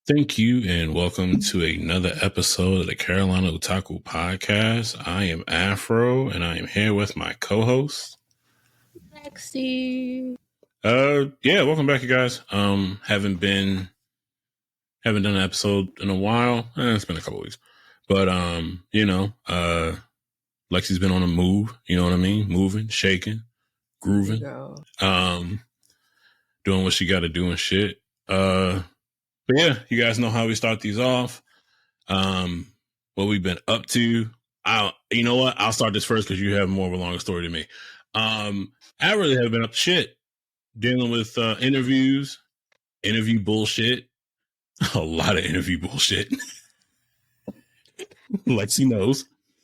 Thank you and welcome to another episode of the Carolina Otaku Podcast. I am Afro and I am here with my co-host Lexi. Welcome back, you guys. Haven't done an episode in a while. It's been a couple weeks. But Lexi's been on a move, you know what I mean? Moving, shaking, grooving. Doing what she gotta do and shit. But yeah, you guys know how we start these off. What we've been up to. You know what? I'll start this first because you have more of a longer story than me. I really have been up to shit. Dealing with interview bullshit. A lot of interview bullshit. Lexi knows.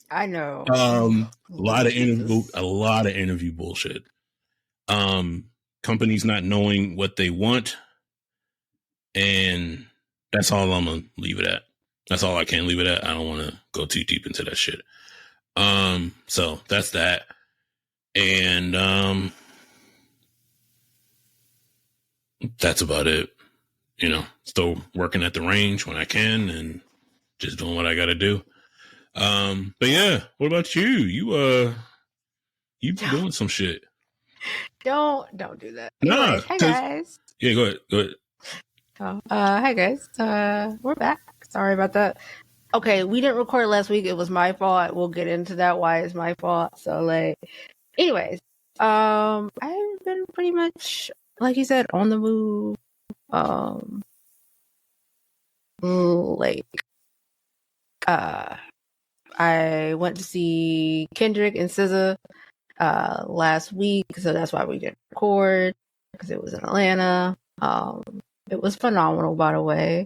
I know. A lot of interview bullshit. Companies not knowing what they want. And that's all I'm going to leave it at. That's all I can leave it at. I don't want to go too deep into that shit. So that's that. And that's about it. You know, still working at the range when I can and just doing what I got to do. But yeah, what about you? You doing some shit. Don't do that. Nah, Anyways, hey guys. Yeah, go ahead. Hi guys. We're back. Sorry about that. Okay, we didn't record last week. It was my fault. We'll get into that. Why it's my fault. So anyways, I've been pretty much, like you said, on the move. I went to see Kendrick and SZA last week, so that's why we didn't record, because it was in Atlanta. It was phenomenal, by the way.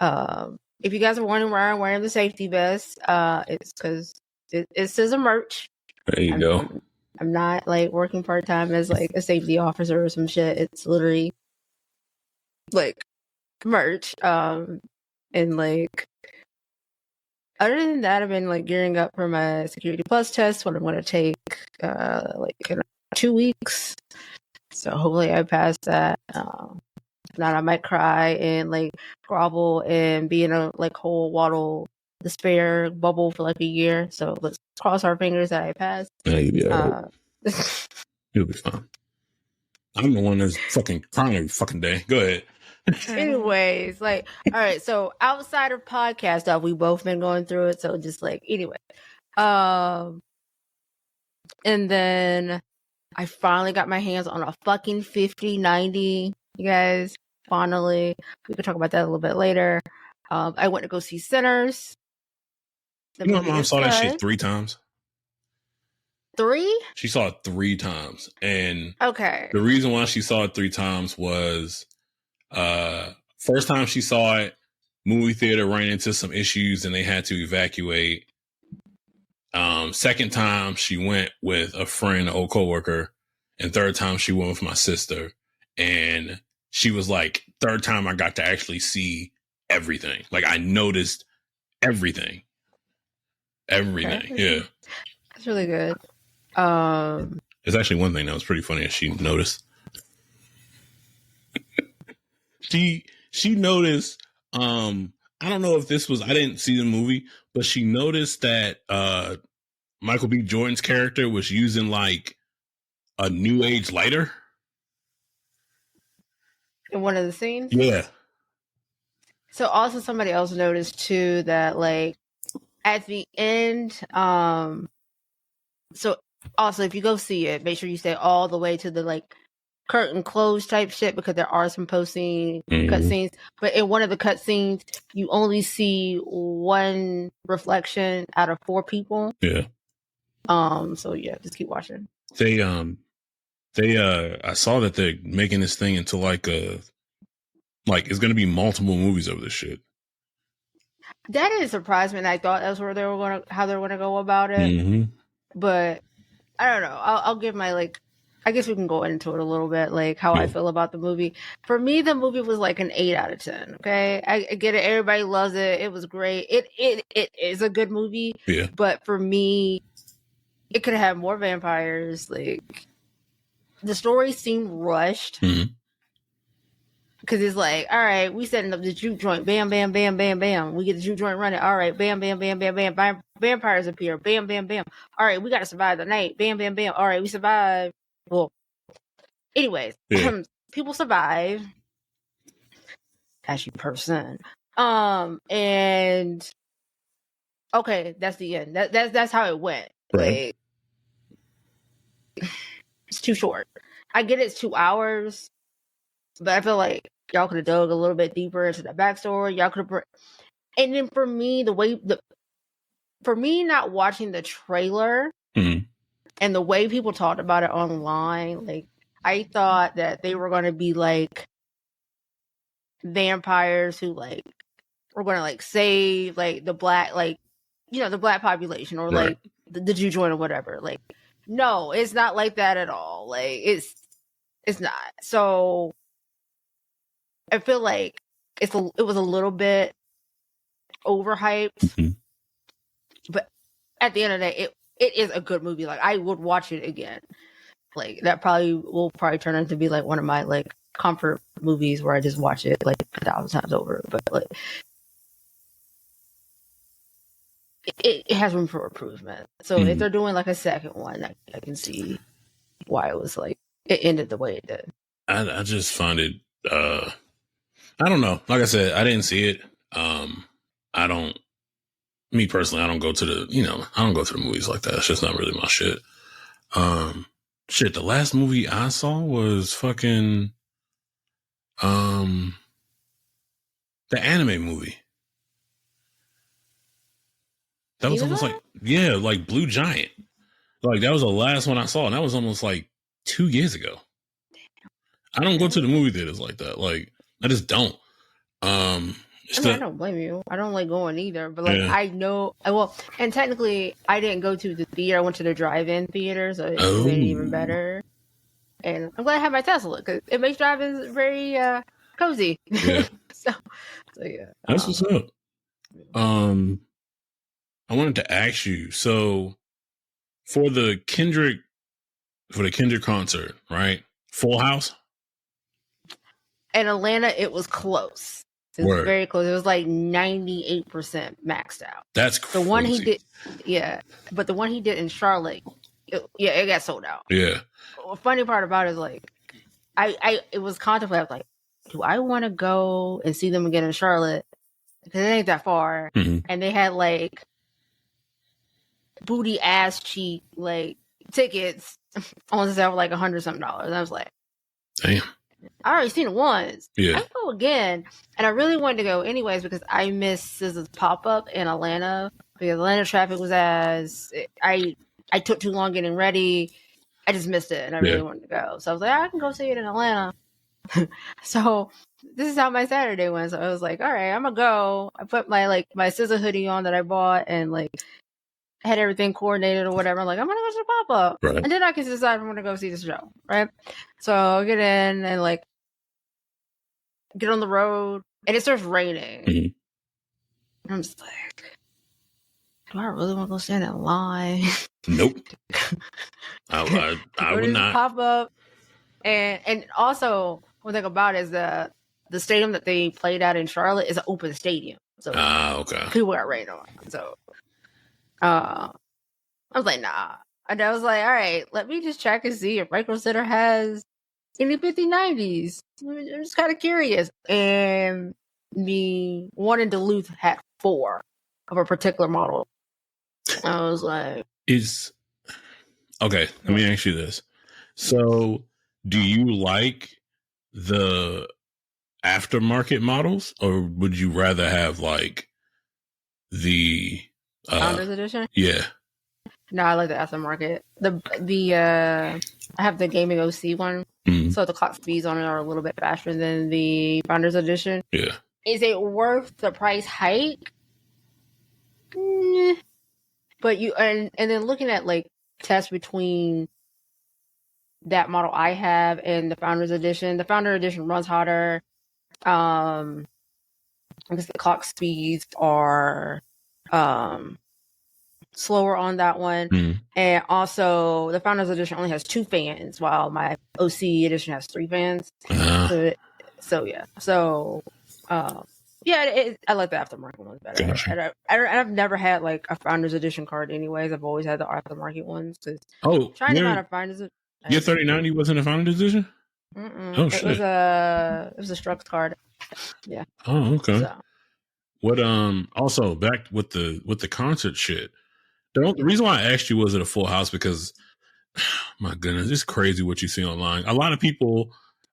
If you guys are wondering why I'm wearing the safety vest, it's because it's SZA merch. There you go. I'm not working part-time as a safety officer or some shit. It's literally merch. And other than that, I've been gearing up for my Security Plus test, what I'm going to take in 2 weeks. So hopefully I pass that. If not, I might cry and grovel and be in a whole waddle despair bubble for a year. So let's cross our fingers that I pass. Yeah, you'll be all right. You'll be fine. I'm the one that's fucking crying every fucking day. Go ahead. Anyways, all right, so outside of podcast stuff, we both been going through it, so just anyway. And then I finally got my hands on a fucking 5090, you guys. Finally. We could talk about that a little bit later. I went to go see Sinners. My mom saw that shit 3 times. 3? She saw it 3 times. And okay, the reason why she saw it 3 times was first time she saw it, movie theater ran into some issues and they had to evacuate. Second time she went with a friend, an old coworker, and third time she went with my sister. And she was third time I got to actually see everything. I noticed everything. Everything. Okay. Yeah. That's really good. There's actually one thing that was pretty funny that she noticed. She noticed, I don't know if this was, I didn't see the movie, but she noticed that Michael B. Jordan's character was using a new age lighter. In one of the scenes? Yeah. So also somebody else noticed too that at the end, so also if you go see it, make sure you stay all the way to the curtain close type shit, because there are some post-scene cutscenes. But in one of the cutscenes, you only see one reflection out of 4 people. Yeah. So yeah, just keep watching. They I saw that they're making this thing into it's going to be multiple movies over this shit. That didn't surprise me, and I thought that's where how they were gonna go about it. But I don't know. I'll give my I guess we can go into it a little bit, how I feel about the movie. For me, the movie was an 8 out of 10. Okay, I get it. Everybody loves it. It was great. It is a good movie. Yeah. But for me, it could have had more vampires. The story seemed rushed. Because it's like, all right, we setting up the juke joint. Bam, bam, bam, bam, bam. We get the juke joint running. All right, bam, bam, bam, bam, bam. Vampires appear. Bam, bam, bam. All right, we got to survive the night. Bam, bam, bam. All right, we survive. Well, anyways, people survive. As you person. And okay, that's the end. That's how it went. Right. Like, it's too short. I get it's 2 hours, but I feel like y'all could have dug a little bit deeper into the backstory. Y'all could have, and then for me, for me not watching the trailer and the way people talked about it online, like I thought that they were going to be like vampires who like were going to like save like the black, like the black population or like the Jew joint or whatever. Like, no, it's not like that at all. Like it's not. So I feel like it was a little bit overhyped, but at the end of the day, it is a good movie. Like I would watch it again. Like that will turn into be like one of my like comfort movies where I just watch it like 1,000 times over. But like it has room for improvement. So if they're doing like a second one, I can see why it was like it ended the way it did. I just find it I don't know. Like I said, I didn't see it. Me personally, I don't go to the movies like that. It's just not really my shit. The last movie I saw was fucking the anime movie. That was almost like Blue Giant. Like that was the last one I saw, and that was almost like 2 years ago. I don't go to the movie theaters like that. Like I just don't. I don't blame you. I don't like going either, but like I know. Well, and technically, I didn't go to the theater. I went to the drive-in theater, so it made it even better. And I'm glad I have my Tesla because it makes driving very cozy. Yeah. so yeah, that's what's up. I wanted to ask you. So for the Kendrick concert, right? Full house. In Atlanta, it was close. It was very close. It was like 98% maxed out. That's crazy. The one he did, but the one he did in Charlotte, it got sold out. Yeah. The funny part about it is like, it was contemplated. Like, do I want to go and see them again in Charlotte? Because it ain't that far, and they had like booty ass cheap like tickets on sale for like $100-something. And I was like, damn. I already seen it once. Yeah. I go again. And I really wanted to go anyways because I missed SZA's pop-up in Atlanta. Because Atlanta traffic was I took too long getting ready. I just missed it and I really wanted to go. So I was like, I can go see it in Atlanta. So this is how my Saturday went. So I was like, all right, I'm gonna go. I put my SZA hoodie on that I bought and like had everything coordinated or whatever. I'm like, I'm gonna go to the pop-up. Right. And then I can decide if I'm gonna go see the show. Right. So I get in and like get on the road and it starts raining. And I'm just like, do I really want to go stand in line? Nope. I would not. Pop up. And also one thing about it is the stadium that they played at in Charlotte is an open stadium. So okay. People got rain on. So I was like, nah. And I was like, all right, let me just check and see if Micro Center has any 5090s. I'm just kind of curious. And the one in Duluth had 4 of a particular model. I was like, okay, let me ask you this. So do you like the aftermarket models or would you rather have like the Founders Edition? Yeah. No, I like the aftermarket. I have the gaming OC one, so the clock speeds on it are a little bit faster than the Founders Edition. Yeah. Is it worth the price hike? But you and then looking at like tests between that model I have and the Founders Edition. The Founder Edition runs hotter. Because the clock speeds are slower on that one. And also the Founders Edition only has 2 fans while my OC edition has 3 fans. So I like the aftermarket ones better. Gotcha. I've never had like a Founders Edition card anyways. I've always had the aftermarket ones. Trying to find a Founders. Your 3090 wasn't a Founders Edition? Oh, shit. It was a Strux card. Yeah. Oh, okay. So. What also back with the concert shit. The reason why I asked you was it a full house because my goodness, it's crazy what you see online. A lot of people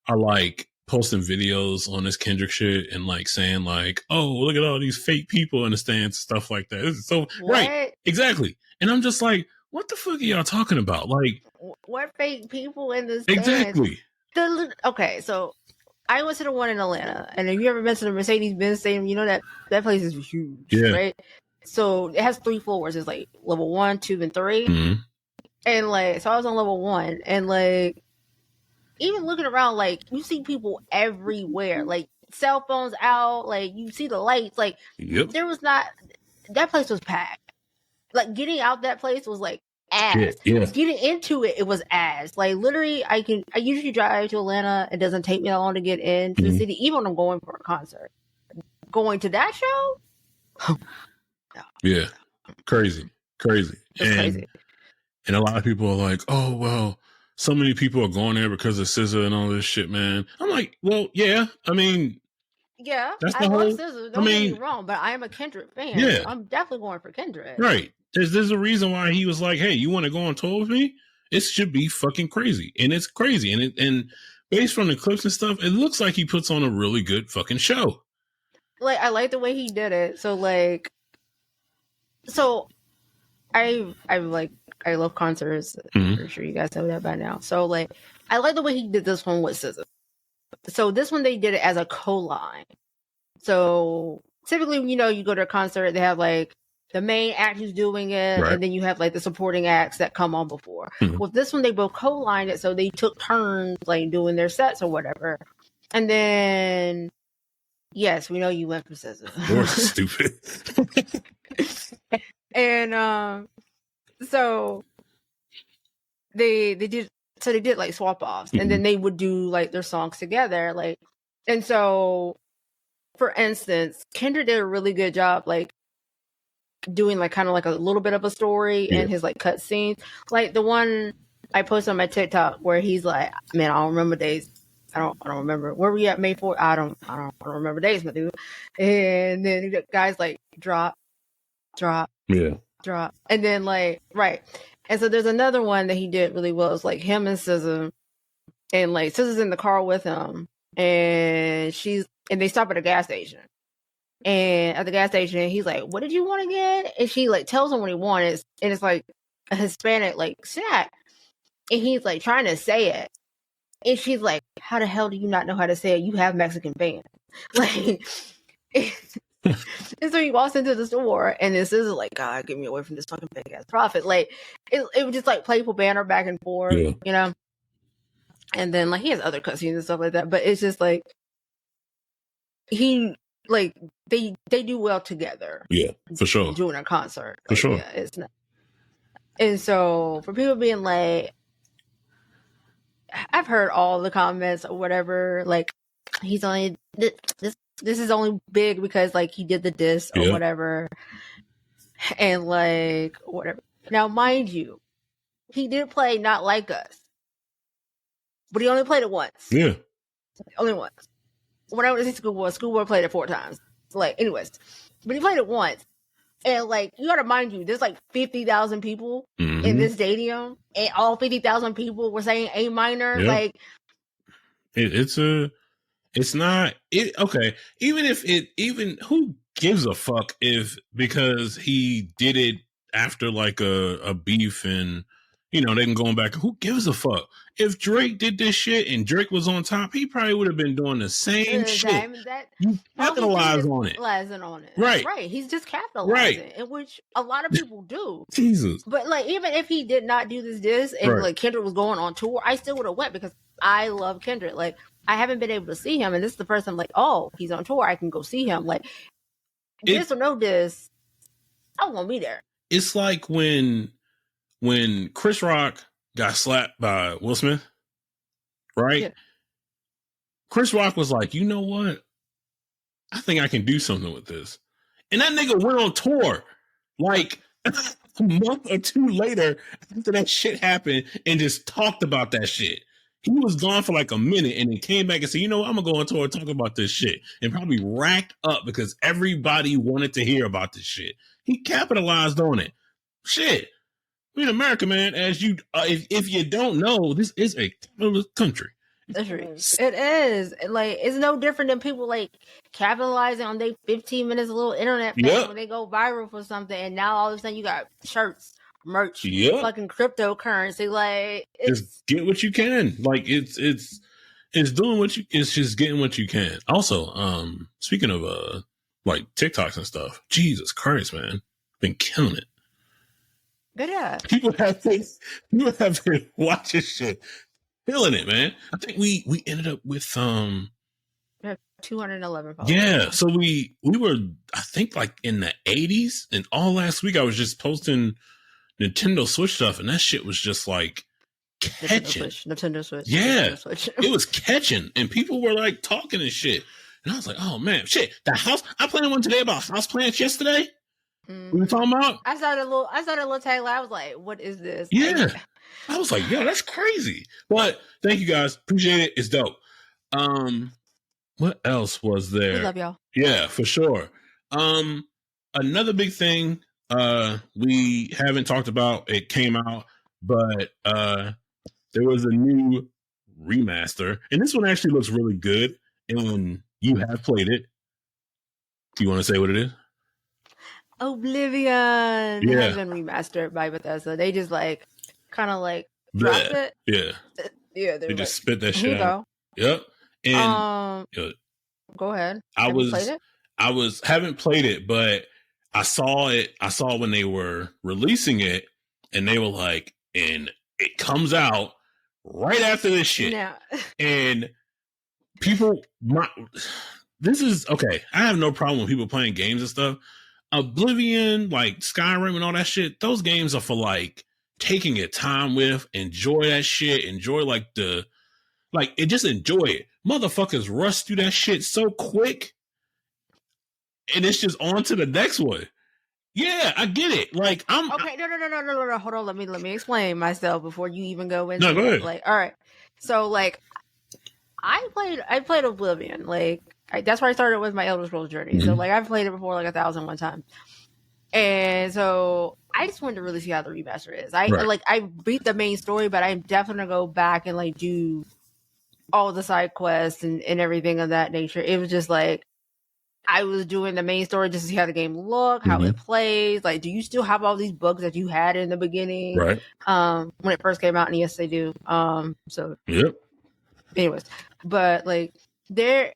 are like posting videos on this Kendrick shit and like saying like, oh, look at all these fake people in the stands, stuff like that. So what? Right, exactly. And I'm just like, what the fuck are y'all talking about? Like, what fake people in the stands? Exactly. Okay, so I went to the one in Atlanta, and if you ever been to the Mercedes-Benz Stadium, you know that place is huge, right? So it has 3 floors. It's like level 1, 2, and 3. Mm-hmm. And like, so I was on level 1, and like, even looking around, like, you see people everywhere, like cell phones out, like you see the lights, like there was not, that place was packed. Like getting out that place was like ass. Getting into it was ass. Like literally, I usually drive to Atlanta. It doesn't take me that long to get into the city, even when I'm going for a concert. Going to that show, no. Crazy. Crazy. And a lot of people are like, oh, well, so many people are going there because of SZA and all this shit, man. I'm like, well, yeah. I mean, that's the love SZA. Don't get me wrong, but I am a Kendrick fan. Yeah. So I'm definitely going for Kendrick. Right. There's a reason why he was like, hey, you want to go on tour with me? It should be fucking crazy. And it's crazy. And based on the clips and stuff, it looks like he puts on a really good fucking show. Like, I like the way he did it. So, like, I love concerts. I'm pretty sure you guys know that by now. So, like, I like the way he did this one with SZA. So, this one, they did it as a co-line. So, typically, you go to a concert, they have, like, the main act who's doing it, right, and then you have, like, the supporting acts that come on before. With this one, they both co-lined it, so they took turns, like, doing their sets or whatever. And then, yes, we know you went for SZA. You're stupid. And, so they did like swap offs, and then they would do like their songs together, like, and so for instance, Kendrick did a really good job like doing like kind of like a little bit of a story in his like cut scenes, like the one I posted on my TikTok where he's like, man, I don't remember days. I don't remember where we at May 4th. I don't remember days, my dude. And then the guy's like drop, drop, and then like right. And so there's another one that he did really well. It's like him and SZA, and like SZA's in the car with him, and they stop at a gas station. And at the gas station, he's like, "What did you want again?" And she like tells him what he wanted, and it's like a Hispanic like snack, and he's like trying to say it, and she's like, "How the hell do you not know how to say it? You have Mexican fans." Like, and so he walks into the store, and this is like, God, get me away from this fucking big ass prophet. Like, it was just like playful banter back and forth, And then like he has other cutscenes and stuff like that, but it's just like he like they do well together. Yeah, for sure. Doing a concert, for sure. Yeah, it's not. And so for people being like, I've heard all the comments or whatever, like he's only this is only big because like he did the diss or whatever, and like whatever. Now, mind you, he did play Not Like Us, but he only played it once. Yeah, only once. When I was in Schoolboy played it 4 times. Like, anyways, but he played it once, and like you gotta mind you, there's like 50,000 people in this stadium, and all 50,000 people were saying A minor. Yeah. Like, it's not it. Okay, even who gives a fuck if because he did it after like a beef and they can go back. Who gives a fuck? If Drake did this shit and Drake was on top, he probably would have been doing the same shit. You capitalize on it. Right. He's just capitalizing, in which a lot of people do. Jesus. But like, even if he did not do this and like Kendrick was going on tour, I still would have went because I love Kendrick. Like, I haven't been able to see him, and this is the first time like, oh, he's on tour, I can go see him. Like, this or no this, I won't be there. It's like when Chris Rock got slapped by Will Smith, right? Yeah. Chris Rock was like, you know what? I think I can do something with this. And that nigga went on tour like a month or two later after that shit happened and just talked about that shit. He was gone for like a minute and then came back and said, you know what? I'm going to go on tour and talk about this shit. And probably racked up because everybody wanted to hear about this shit. He capitalized on it. Shit. We in America, man, as you, if you don't know, this is a capitalist country. That's right. It is. Like, it's no different than people like capitalizing on their 15 minutes of little internet fame when they go viral for something, and now all of a sudden you got shirts, merch, fucking cryptocurrency. Like, just get what you can. Like, it's doing what you. It's just getting what you can. Also, speaking of like TikToks and stuff, Jesus Christ, man, been killing it. Good, yeah. People have been watching shit. Killing it, man. I think we ended up with 211 followers. Yeah, so we were, I think, like in the 80s, and all last week I was just posting Nintendo Switch stuff, and that shit was just like catching. Nintendo Switch. Yeah, Nintendo Switch. It was catching, and people were like talking and shit, and I was like, oh man, shit, the house. I played one today about house plants yesterday. We were talking about. I started a little tagline. I was like, what is this? Yeah. I was like, yo, that's crazy. But thank you guys. Appreciate it. It's dope. What else was there? We love y'all. Yeah, for sure. Another big thing we haven't talked about, it came out, but there was a new remaster. And this one actually looks really good. And you have played it. Do you want to say what it is? Oblivion has been remastered by Bethesda. They just like kind of like dropped it. Yeah. Yeah. They just spit that shit out. Yep. And go ahead. Haven't played it, but I saw it. I saw when they were releasing it, and they were like, and it comes out right after this shit. Yeah. And people, this is okay. I have no problem with people playing games and stuff. Oblivion, like Skyrim and all that shit, those games are for like taking your time with, enjoy that shit, enjoy just enjoy it. Motherfuckers rush through that shit so quick, and it's just on to the next one. Yeah, I get it. Like I'm okay. No. Hold on. Let me explain myself before you even go into go ahead. Like, all right. So like, I played Oblivion. Like, that's where I started with my Elder Scrolls journey. Mm-hmm. So like, I've played it before like 1,001 times. And so I just wanted to really see how the remaster is. I beat the main story, but I'm definitely gonna go back and like do all the side quests and everything of that nature. It was just like I was doing the main story just to see how the game looked, how it plays. Like, do you still have all these bugs that you had in the beginning? Right. When it first came out, and yes, they do. So yep. Anyways, but like do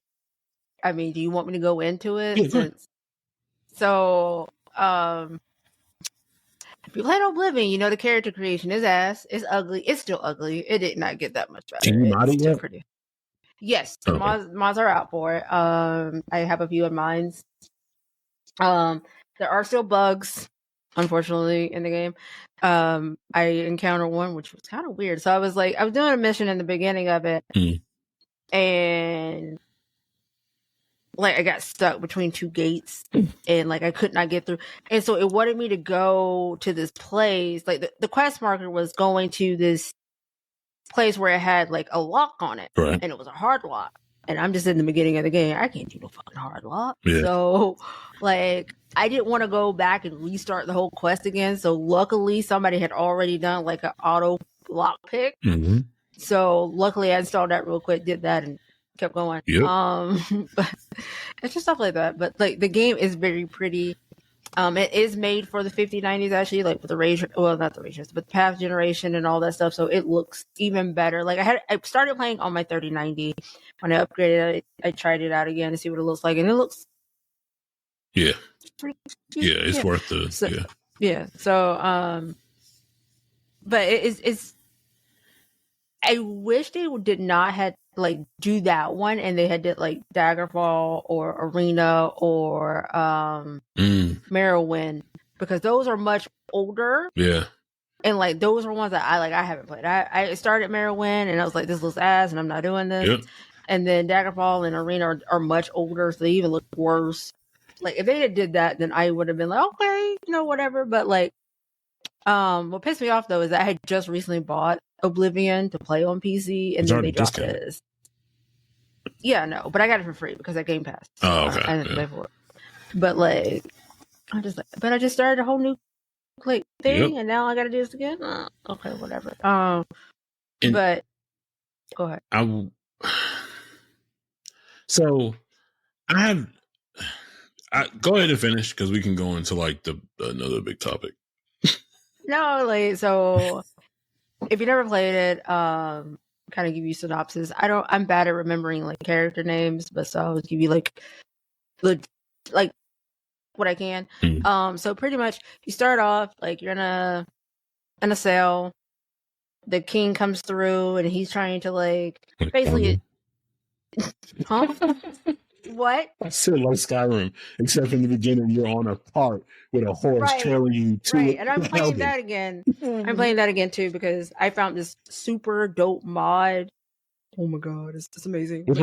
you want me to go into it? Yeah, if you played Oblivion, you know the character creation is ass. It's ugly. It's still ugly. It did not get that much better. Can you mod it yet? Pretty. Yes, okay. mods are out for it. I have a few of mine. There are still bugs, unfortunately, in the game. I encountered one which was kind of weird. So I was doing a mission in the beginning of it, and like I got stuck between two gates, and like I could not get through. And so it wanted me to go to this place. Like the quest marker was going to this place where it had like a lock on it, right. And it was a hard lock. And I'm just in the beginning of the game. I can't do no fucking hard lock. Yeah. So like I didn't want to go back and restart the whole quest again. So luckily somebody had already done like an auto lock pick. Mm-hmm. So luckily I installed that real quick, did that, and kept going. Yep. But it's just stuff like that. But like the game is very pretty. It is made for the 5090s actually, like with the not the Ray, but the past generation and all that stuff. So it looks even better. Like I started playing on my 3090. When I upgraded it, I tried it out again to see what it looks like, and it looks it's worth the yeah. So but it's I wish they did not had like do that one, and they had did like Daggerfall or Arena or Morrowind, because those are much older. Yeah. And like those are ones that I haven't played. I started Morrowind and I was like, this looks ass and I'm not doing this. Yep. And then Daggerfall and Arena are much older, so they even look worse. Like if they had did that, then I would have been like, okay, whatever. But like, what pissed me off though is that I had just recently bought Oblivion to play on PC, and then they dropped this. Yeah, no, but I got it for free because I Game Pass. So okay. I didn't pay for it. But like, I just started a whole new thing, and now I got to do this again. Okay, whatever. But go ahead. So I go ahead and finish because we can go into like another big topic. No, like, so if you never played it, kind of give you synopsis. I'm bad at remembering like character names, but so I'll give you like what I can. So pretty much you start off like you're in a cell. The king comes through and he's trying to like basically huh? What? I said like Skyrim, except in the beginning you're on a cart with a horse trailing you to it. And I'm playing that again. I'm playing that again too because I found this super dope mod. Oh my god, it's amazing. You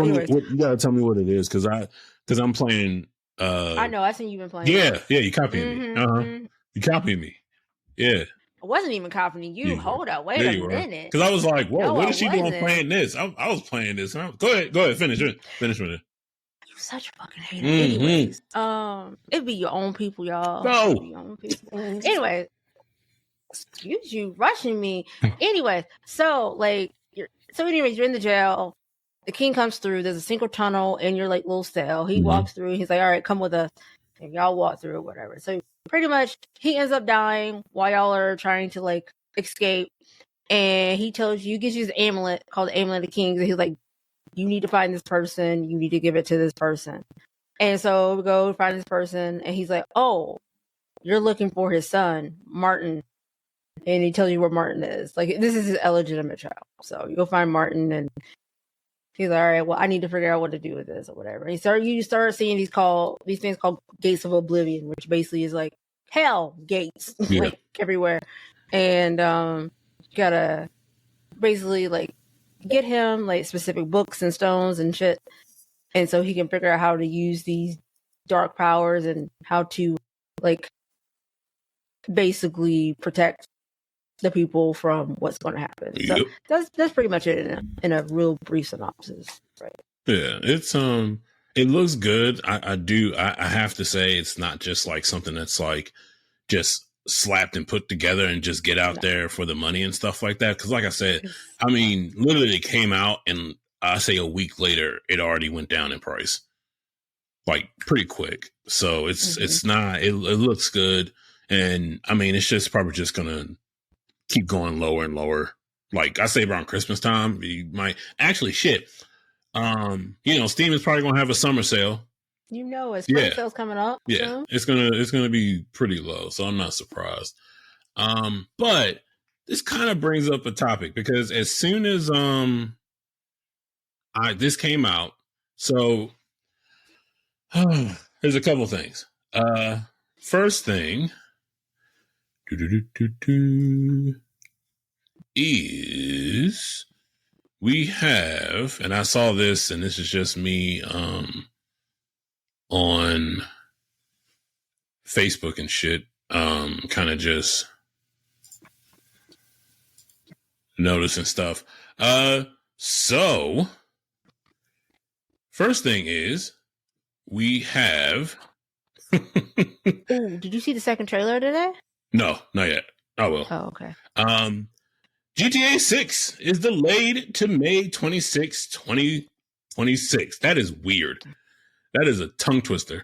gotta tell me what it is because I'm playing. I know. I seen you been playing. Yeah, you copied me. You copied me. Yeah. I wasn't even copying you. Hold up, wait a minute. Because I was like, "Whoa, what is she doing playing this?" I was playing this. Go ahead, finish with it. You're such a fucking hater. Anyways, it be your own people, y'all. No. Your own people. Anyway, excuse you, rushing me. Anyway, so you're in the jail. The king comes through. There's a single tunnel in your like little cell. He walks through. He's like, "All right, come with us." And y'all walk through or whatever. So pretty much he ends up dying while y'all are trying to like escape. And he gives you this amulet called the Amulet of Kings. And he's like, you need to find this person. You need to give it to this person. And so we go find this person. And he's like, oh, you're looking for his son, Martin. And he tells you where Martin is. Like, this is his illegitimate child. So you go find Martin and he's like, all right, well, I need to figure out what to do with this or whatever. And you start seeing these things called Gates of Oblivion, which basically is like hell gates, like everywhere. And you gotta basically like get him like specific books and stones and shit. And so he can figure out how to use these dark powers and how to like basically protect the people from what's going to happen. So that's pretty much it in a real brief synopsis, right? Yeah, it's it looks good. I have to say it's not just like something that's like just slapped and put together and just get out there for the money and stuff like that. Because like I said, I mean, literally it came out and I say a week later it already went down in price, like pretty quick. So it's not. It looks good, and I mean it's just probably just gonna keep going lower and lower. Like I say around Christmas time, you might actually Steam is probably gonna have a summer sale. Spring sale's coming up. Yeah, it's gonna be pretty low, so I'm not surprised. But this kind of brings up a topic because as soon as this came out, so there's a couple things. First thing. Is we have, and I saw this, and this is just me on Facebook and shit, kind of just noticing stuff. So first thing is we have. Ooh, did you see the second trailer today? No, not yet. I will. Oh, okay. GTA 6 is delayed to May 26, 2026. That is weird. That is a tongue twister.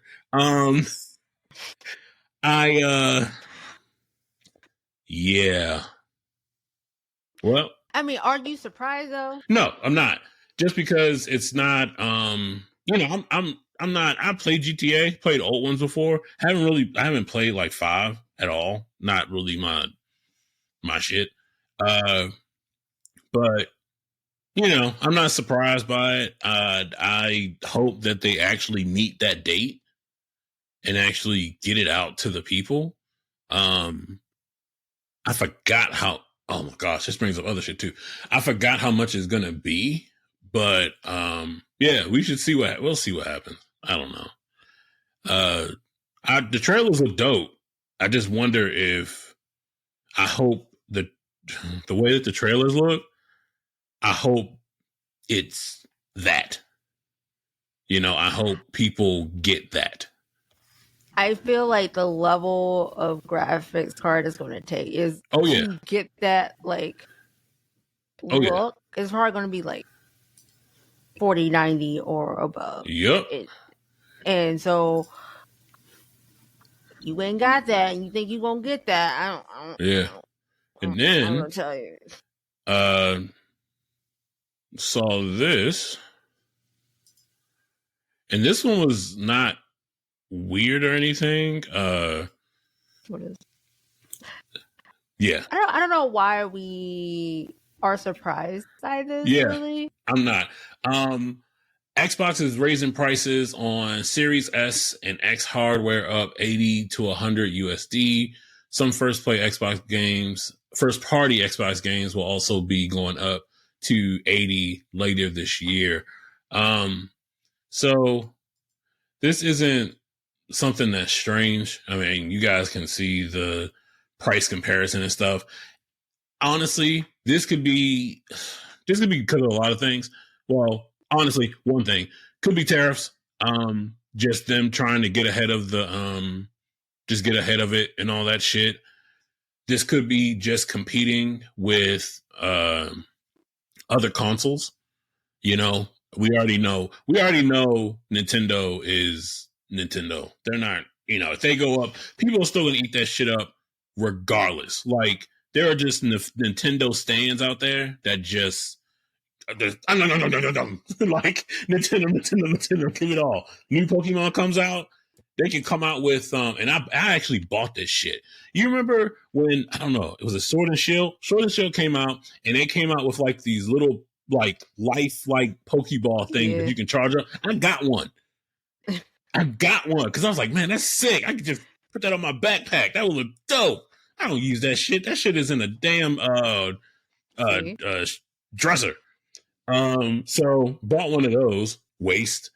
Yeah. Well, I mean, are you surprised though? No, I'm not. Just because it's not, I'm not, I played GTA, played old ones before. I haven't played like 5 at all. Not really my shit. But I'm not surprised by it. I hope that they actually meet that date and actually get it out to the people. I forgot how, oh my gosh, this brings up other shit too. I forgot how much it's going to be, But yeah, we'll see what happens. I don't know. The trailers look dope. I just wonder if I hope the way that the trailers look, I hope it's that. You know, I hope people get that. I feel like the level of graphics card is going to take is to get that like look. It's probably going to be like 4090 or above. Yep. And so you ain't got that, and you think you're gonna get that. I don't. And then I'm gonna tell you. Saw this, and this one was not weird or anything. What is? Yeah. I don't know why we are surprised by this. Yeah, really. I'm not. Xbox is raising prices on Series S and X hardware up 80 to 100 USD. Some first party Xbox games will also be going up to 80 later this year. So this isn't something that's strange. I mean, you guys can see the price comparison and stuff. Honestly, this could be because of a lot of things. Well, honestly, one thing could be tariffs. Just them trying to get ahead of just get ahead of it and all that shit. This could be just competing with other consoles. You know, we already know Nintendo is Nintendo. They're not, if they go up, people are still gonna eat that shit up regardless. Like, there are just Nintendo stands out there that just no. Like, Nintendo, give it all. New Pokemon comes out, they can come out with and I actually bought this shit. You remember when, I don't know, it was a Sword and Shield? Sword and Shield came out, and they came out with like these little like life-like Pokeball thing that you can charge up. I got one because I was like, man, that's sick. I could just put that on my backpack. That would look dope. I don't use that shit. That shit is in a damn dresser. So bought one of those. Waste.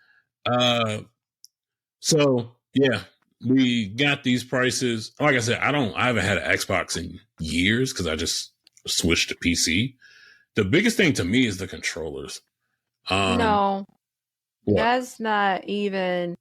So yeah, we got these prices. Like I said, I haven't had an Xbox in years because I just switched to PC. The biggest thing to me is the controllers. No, what? That's not even.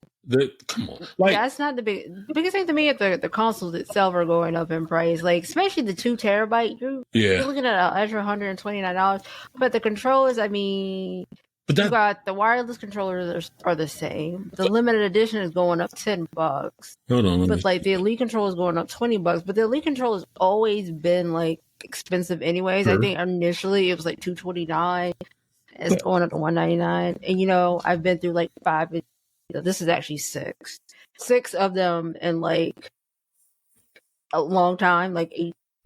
Come on, like, that's not the biggest thing to me. Is the consoles itself are going up in price, like especially the 2 terabyte. You're looking at an extra $129, but the controllers, I mean, you got the wireless controllers are the same. The limited edition is going up $10. Hold on, but like the Elite controller is going up $20. But the Elite controller has always been like expensive, anyways. Sure. I think initially it was like $229. It's going up to $199, and I've been through like 5. This is actually 6 of them in like a long time, like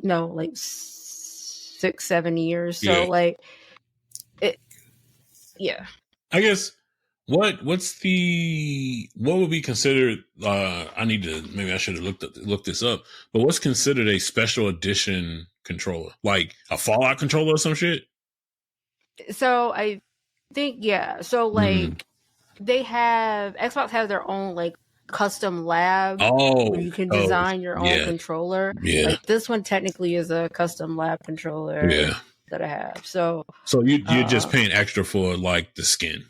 6-7 years. So like it, I guess what would be considered? Maybe I should have looked this up. But what's considered a special edition controller, like a Fallout controller or some shit? So I think So like. Xbox has their own like custom lab where you can design your own controller. Yeah. Like this one technically is a custom lab controller that I have. So you're just paying extra for like the skin.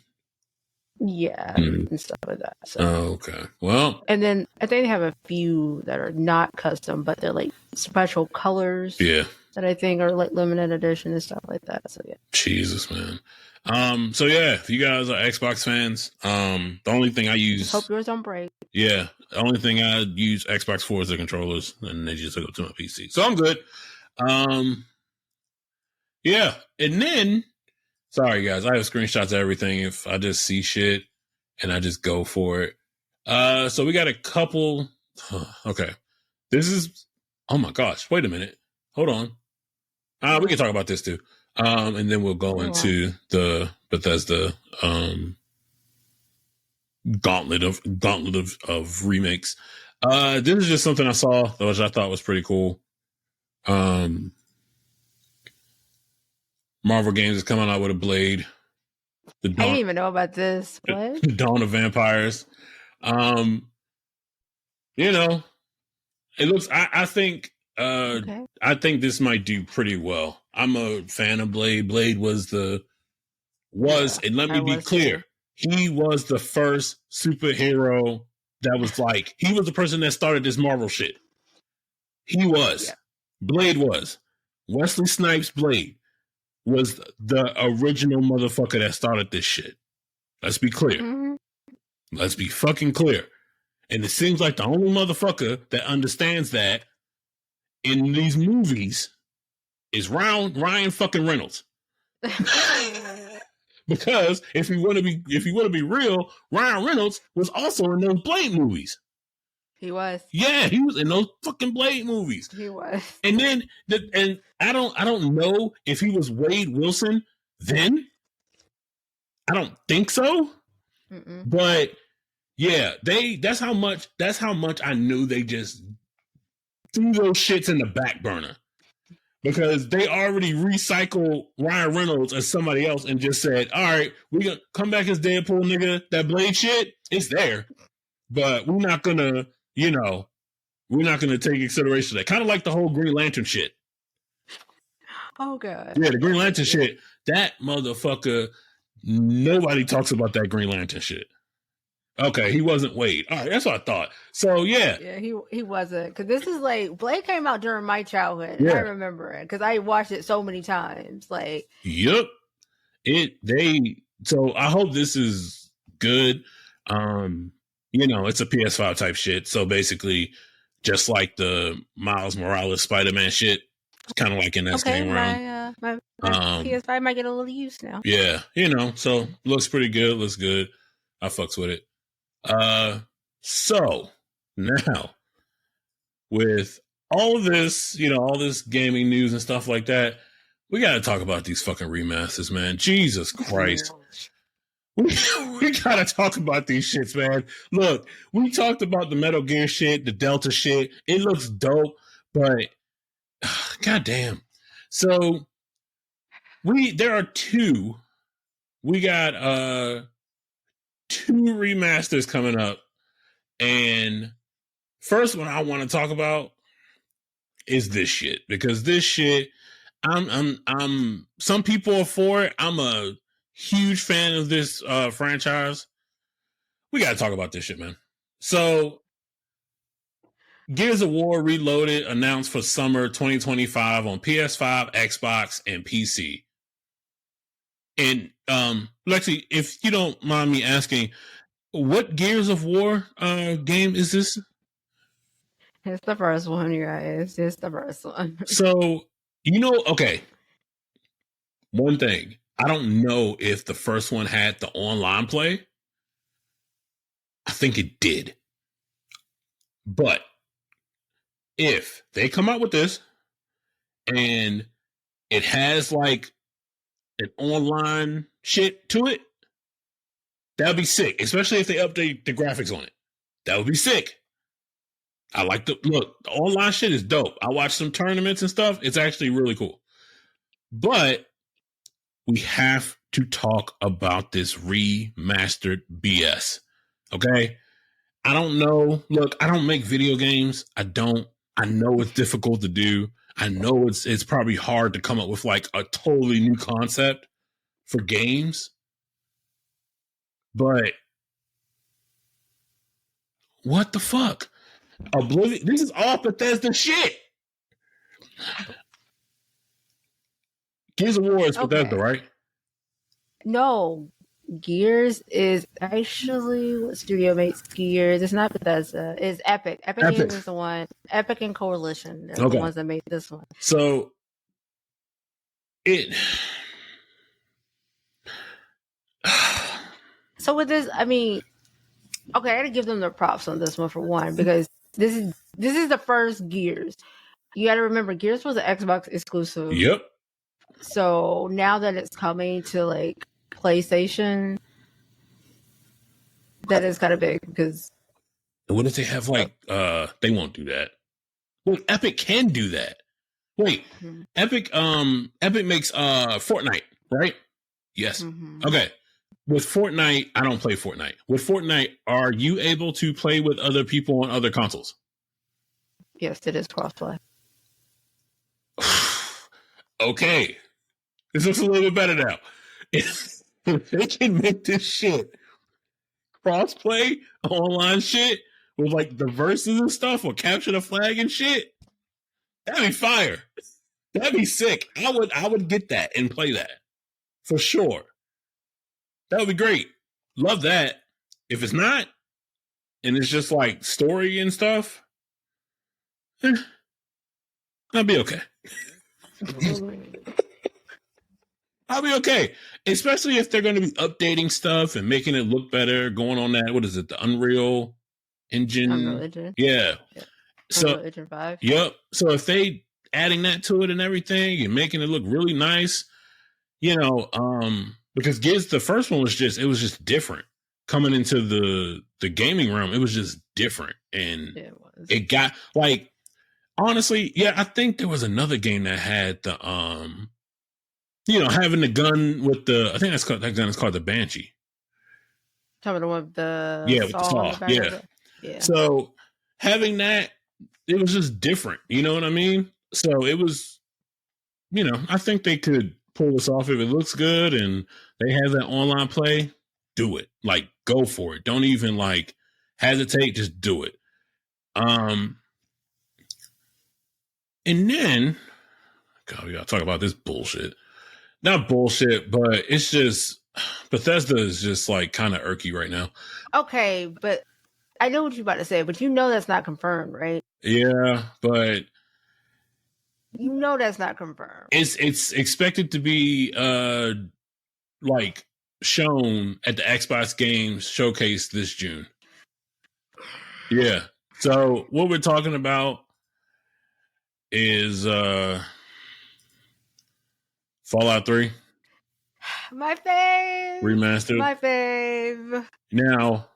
Yeah, and stuff like that. So. Okay. Well, and then I think they have a few that are not custom, but they're like special colors. Yeah. That I think are like limited edition and stuff like that. So yeah. Jesus, man. So yeah, if you guys are Xbox fans, the only thing I use, just hope yours don't break. Yeah, the only thing I use Xbox for is the controllers, and they just hook up to my PC, so I'm good. Yeah, and then, sorry guys, I have screenshots of everything. If I just see shit and I just go for it. So we got a couple. Okay, this is. Oh my gosh! Wait a minute. Hold on. We can talk about this too. And then we'll go into the Bethesda gauntlet of remakes. This is just something I saw, which I thought was pretty cool. Marvel Games is coming out with a Blade. The I didn't even know about this. What? Dawn of Vampires. You know, it looks. I think. Okay. I think this might do pretty well. I'm a fan of Blade. Blade and let me be clear, he was the first superhero that was like, he was the person that started this Marvel shit. He was. Yeah. Blade was. Wesley Snipes' Blade was the original motherfucker that started this shit. Let's be clear. Mm-hmm. Let's be fucking clear. And it seems like the only motherfucker that understands that in these movies is Ryan fucking Reynolds. Because if you want to be real, Ryan Reynolds was also in those Blade movies. He was. Yeah, he was in those fucking Blade movies. He was. And then and I don't know if he was Wade Wilson then. I don't think so. Mm-mm. But yeah, that's how much I knew they just threw those shits in the back burner. Because they already recycled Ryan Reynolds as somebody else and just said, all right, we're going to come back as Deadpool, nigga. That Blade shit, it's there. But we're not going to, take consideration of that. Kind of like the whole Green Lantern shit. Oh, God. Yeah, the Green Lantern shit. That motherfucker, nobody talks about that Green Lantern shit. Okay, he wasn't Wade. All right, that's what I thought. So, yeah. Yeah, he wasn't. Because this is like, Blade came out during my childhood. Yeah. I remember it. Because I watched it so many times. Like, yep. So I hope this is good. It's a PS5 type shit. So basically, just like the Miles Morales Spider-Man shit, it's kind of like in that same round. My PS5 might get a little use now. Yeah, so looks pretty good. Looks good. I fucks with it. So now with all of this, all this gaming news and stuff like that, we got to talk about these fucking remasters, man. Jesus Christ. We got to talk about these shits, man. Look, we talked about the Metal Gear shit, the Delta shit. It looks dope, but goddamn. So there are two. We got, 2 remasters coming up, and first one I want to talk about is this shit, because this shit, I'm some people are for it. I'm a huge fan of this franchise. We got to talk about this shit, man. So Gears of War Reloaded announced for summer 2025 on PS5, Xbox, and PC. And Lexi, if you don't mind me asking, what Gears of War game is this? It's the first one, you guys. It's the first one. So, okay. One thing. I don't know if the first one had the online play. I think it did. But if they come out with this and it has like an online shit to it, that would be sick. Especially if they update the graphics on it. That would be sick. I like the online shit is dope. I watch some tournaments and stuff. It's actually really cool. But we have to talk about this remastered BS. Okay? I don't know. Look, I don't make video games. I know it's difficult to do. I know it's probably hard to come up with like a totally new concept for games. But what the fuck? Oblivion, this is all Bethesda shit. Gears of War is Bethesda, right? No. Gears is actually what studio makes Gears. It's not Bethesda. It's Epic. Epic Games is the one. Epic and Coalition. They're the ones that made this one. So So with this, I mean, okay, I gotta give them the props on this one for one, because this is the first Gears. You gotta remember, Gears was an Xbox exclusive. Yep. So now that it's coming to like PlayStation, that is kind of big, because what if they have like they won't do that. Well, Epic can do that. Wait, Epic makes Fortnite, right? Yes. Mm-hmm. Okay. with Fortnite, I don't play Fortnite. With Fortnite, are you able to play with other people on other consoles? Yes, it is crossplay. Okay. This looks a little bit better now. If they can make this shit crossplay online shit with like the verses and stuff or capture the flag and shit, that'd be fire. That'd be sick. I would get that and play that for sure. That would be great. Love that. If it's not, and it's just like story and stuff, I'll be okay. I'll be okay. Especially if they're going to be updating stuff and making it look better, going on that, what is it, the Unreal Engine? Unreal Engine. Yeah. So, Unreal Engine 5. Yep. So if they adding that to it and everything and making it look really nice, you know, because Giz, the first one was just different. Coming into the gaming realm, it was just different. And it got like, honestly, yeah, I think there was another game that had the you know, having the gun with the, I think that gun is called the Banshee. Talking about with the with the saw. Yeah. So having that, it was just different. You know what I mean? So it was, you know, I think they could pull this off if it looks good and they have that online play. Do it. Like, go for it. Don't even like hesitate. Just do it. And then, God, we gotta talk about this bullshit. Not bullshit, but it's just Bethesda is just like kind of irky right now. Okay, but I know what you're about to say, but you know that's not confirmed, right? Yeah, but you know that's not confirmed. It's expected to be like shown at the Xbox Games Showcase this June. Yeah. So what we're talking about is Fallout 3. My fave. Remastered. My fave. Now,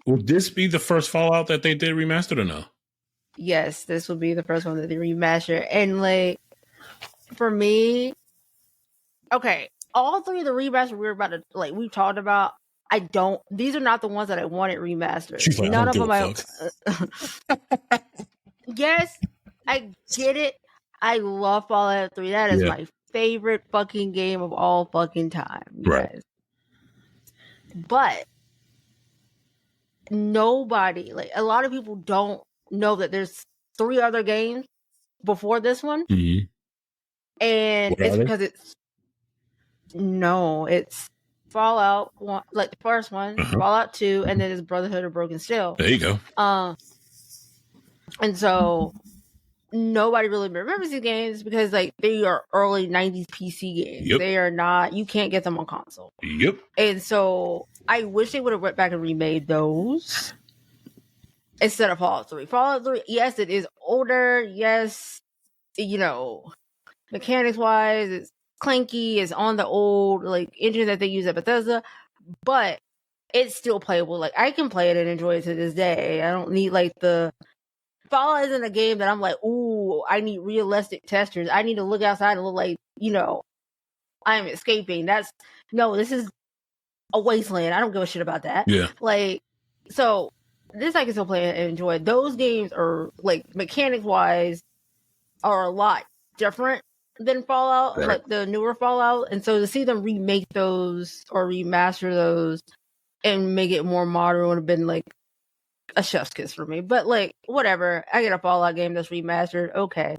will this be the first Fallout that they did remastered or no? Yes, this will be the first one that they remaster. And like, for me, okay, all three of the remasters we're about to, like, we've talked about, these are not the ones that I wanted remastered. She's like, none of them Yes, I get it. I love Fallout 3. That is my favorite fucking game of all fucking time. Right. Yes. But nobody, like, a lot of people don't know that there's 3 other games before this one. Mm-hmm. And it's because it's Fallout 1, like the first one, Fallout 2, and then it's Brotherhood of Broken Steel. There you go. And so nobody really remembers these games because like they are early 90s PC games. Yep. They are not, you can't get them on console. Yep. And so I wish they would have went back and remade those instead of Fallout 3. Fallout 3, yes, it is older. Yes, you know, mechanics wise, it's clanky, it's on the old like engine that they use at Bethesda, but it's still playable. Like, I can play it and enjoy it to this day. I don't need like the Fallout isn't a game that I'm like, ooh, I need realistic textures. I need to look outside and look like, you know, I'm escaping. This is a wasteland. I don't give a shit about that. Yeah. Like, so this I can still play and enjoy. Those games are like mechanics wise are a lot different than Fallout, like the newer Fallout. And so to see them remake those or remaster those and make it more modern would have been like a chef's kiss for me. But like, whatever. I get a Fallout game that's remastered. Okay.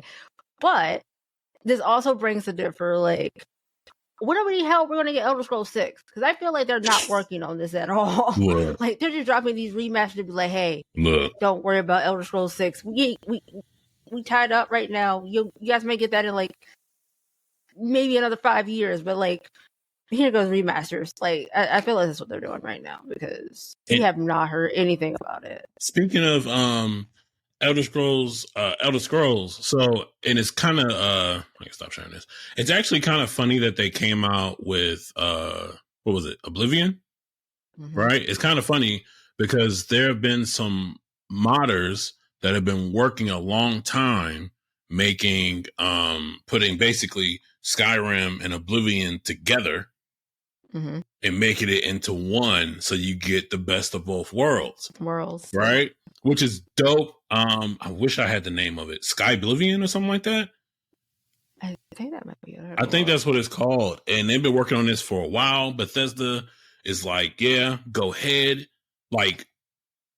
But this also brings the differ, like, when are we hell we're going to get Elder Scrolls 6? Because I feel like they're not working on this at all. Look. Like, they're just dropping these remasters to be like, hey, look, don't worry about Elder Scrolls 6. We tied up right now. You guys may get that in like maybe another 5 years, but like, here goes remasters. Like, I feel like that's what they're doing right now because we have not heard anything about it. Speaking of Elder Scrolls. So, and it's kind of I can stop sharing this. It's actually kind of funny that they came out with what was it, Oblivion? Mm-hmm. Right? It's kind of funny because there have been some modders that have been working a long time making putting basically Skyrim and Oblivion together and making it into one, so you get the best of both worlds, right? Which is dope. I wish I had the name of it, Sky Oblivion or something like that. I think that might be it. I think that's what it's called, and they've been working on this for a while. Bethesda is like, yeah, go ahead, like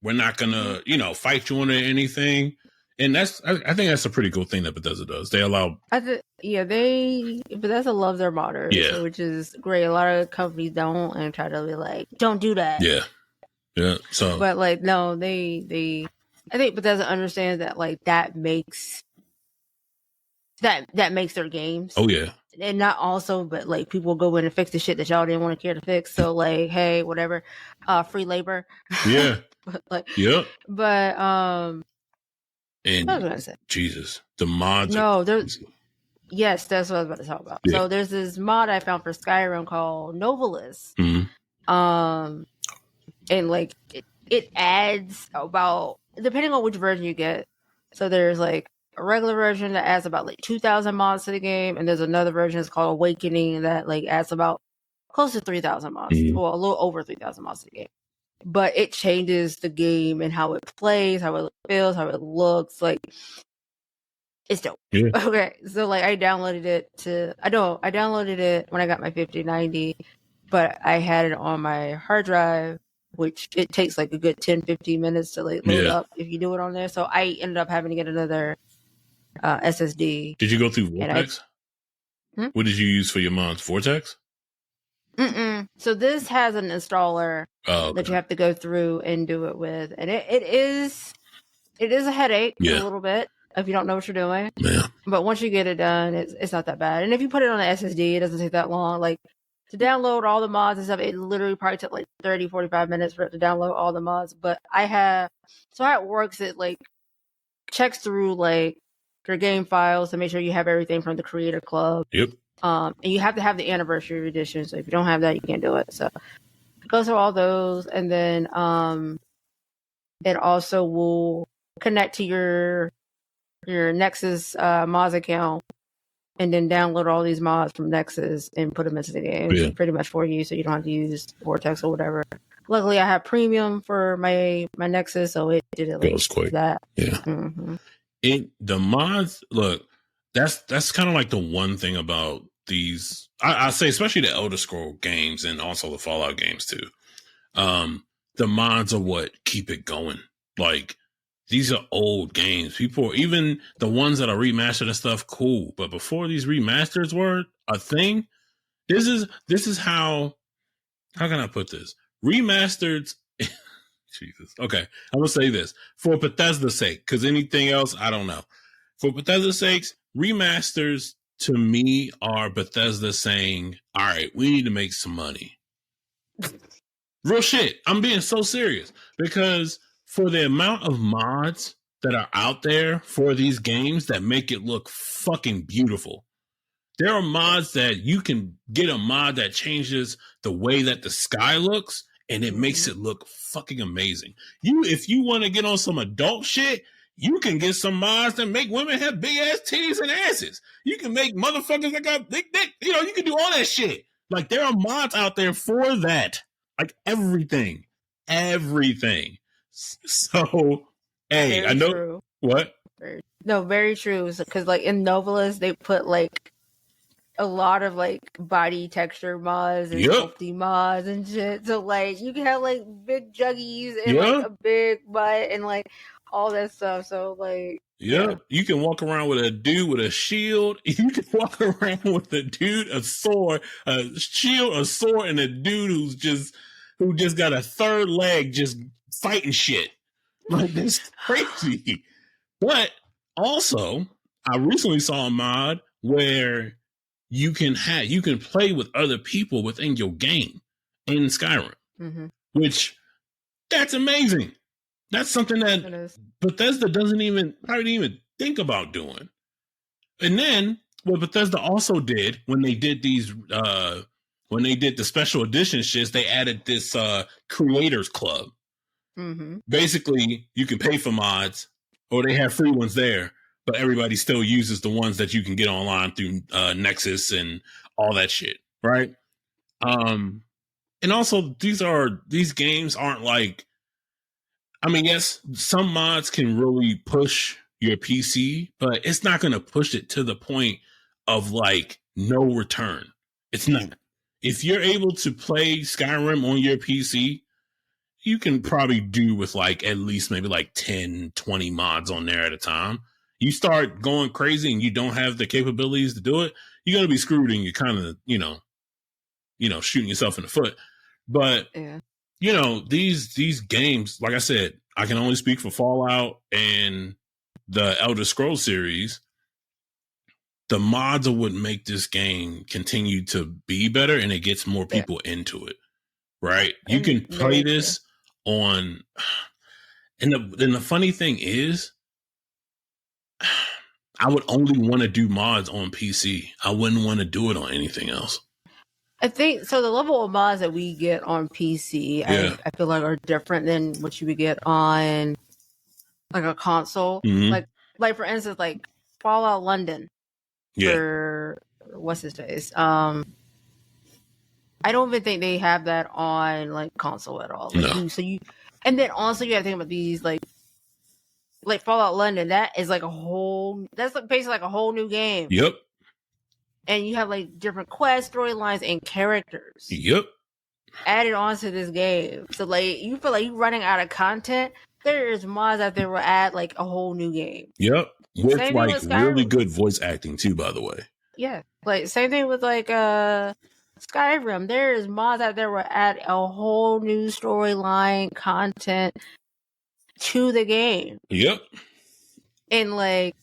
we're not gonna fight you on anything. And I think that's a pretty cool thing that Bethesda does. They allow, Bethesda loves their modders, which is great. A lot of companies don't and try to be like, don't do that. Yeah. So, but like, no, I think Bethesda understands that like that makes their games. Oh yeah. And not also, but like people go in and fix the shit that y'all didn't want to care to fix. So like, hey, whatever, free labor. Yeah. And what was I gonna say? Jesus, the mods. No, yes, that's what I was about to talk about. Yeah. So there's this mod I found for Skyrim called Novelist. And like it adds about, depending on which version you get. So there's like a regular version that adds about like 2,000 mods to the game, and there's another version that's called Awakening that like adds about close to 3,000 mods, well, a little over 3,000 mods to the game. But it changes the game and how it plays, how it feels, how it looks. Like, it's dope. Yeah. Okay, so like I downloaded it when I got my 5090, but I had it on my hard drive, which it takes like a good 10-15 minutes to like load up if you do it on there. So I ended up having to get another SSD. Did you go through Vortex? What did you use for your mods? Vortex? So this has an installer that you have to go through and do it with, and it is a headache a little bit if you don't know what you're doing. Yeah. But once you get it done, it's not that bad. And if you put it on an SSD, it doesn't take that long. Like to download all the mods and stuff, it literally probably took like 30-45 minutes for it to download all the mods. But how it works, it like checks through like your game files to make sure you have everything from the Creator Club. Yep. And you have to have the anniversary edition. So if you don't have that, you can't do it. So it goes through all those. And then it also will connect to your Nexus mods account and then download all these mods from Nexus and put them into the game pretty much for you. So you don't have to use Vortex or whatever. Luckily, I have premium for my Nexus, so it did at least that. Yeah. The mods, look, that's kind of like the one thing about these, I say, especially the Elder Scroll games and also the Fallout games too. The mods are what keep it going. Like, these are old games. People, even the ones that are remastered and stuff, cool. But before these remasters were a thing, this is how can I put this? Remasters. Jesus. Okay. I'm going to say this for Bethesda's sake, because anything else, I don't know. For Bethesda's sakes, remasters to me are Bethesda saying, all right, we need to make some money. Real shit. I'm being so serious because for the amount of mods that are out there for these games that make it look fucking beautiful. There are mods that you can get a mod that changes the way that the sky looks and it makes it look fucking amazing. If you want to get on some adult shit, you can get some mods that make women have big ass titties and asses. You can make motherfuckers that got big dick. You can do all that shit. Like, there are mods out there for that. Like, everything. So, hey, very I know true. What? Very true. Because like in Novelist, they put like a lot of like body texture mods and sculpting mods and shit. So like you can have like big juggies and like a big butt and like all that stuff. So like you can walk around with a dude with a shield. You can walk around with a dude, a sword, a shield, a sword, and a dude who just got a third leg just fighting shit. Like, that's crazy. But also, I recently saw a mod where you can play with other people within your game in Skyrim, which that's amazing. That's something that Bethesda doesn't even think about doing. And then what Bethesda also did when they did these, when they did the special edition shits, they added this creators club. Basically, you can pay for mods, or they have free ones there. but everybody still uses the ones that you can get online through Nexus and all that shit, right? And also these games aren't like, I mean, yes, some mods can really push your PC, but it's not going to push it to the point of like no return. It's not. If you're able to play Skyrim on your PC, you can probably do with like at least maybe like 10, 20 mods on there at a time. You start going crazy and you don't have the capabilities to do it, you're going to be screwed and you're kind of, shooting yourself in the foot. But Yeah. These games, like I said, I can only speak for Fallout and the Elder Scrolls series. The mods are what make this game continue to be better, and it gets more people into it, right? You can play this on, and the funny thing is, I would only want to do mods on PC. I wouldn't want to do it on anything else. I think so. The level of mods that we get on PC, I feel like are different than what you would get on like a console. Mm-hmm. Like for instance, like Fallout London. For what's his face? I don't even think they have that on like console at all. Like, no. And then also you have to think about these like Fallout London. That is like that's like basically like a whole new game. Yep. And you have like different quests, storylines, and characters. Yep. Added onto this game. So like you feel like you're running out of content. There's mods out there will add like a whole new game. Yep. With like really good voice acting too, by the way. Yeah. Like same thing with like Skyrim. There's mods out there will add a whole new storyline content to the game. Yep. And like